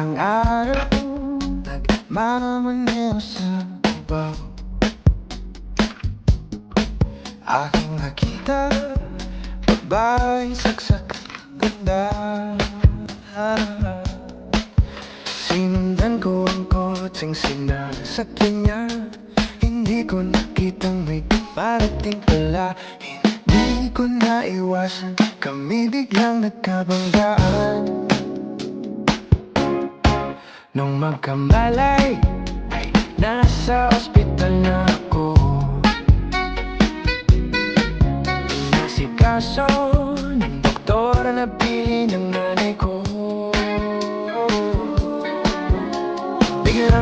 Isang araw, nagmamaneho sa babaw. Aking nakita, babaeng saksak ganda. Sinundan ko ang kotseng sinasakyan niya. Hindi ko nakitang may parating pala. Hindi ko naiwasan, kami biglang nagkabanggaan. Nung magkamalay, ay nasa ospital na ako. Inasikaso ng doktor na napili ng nanay ko.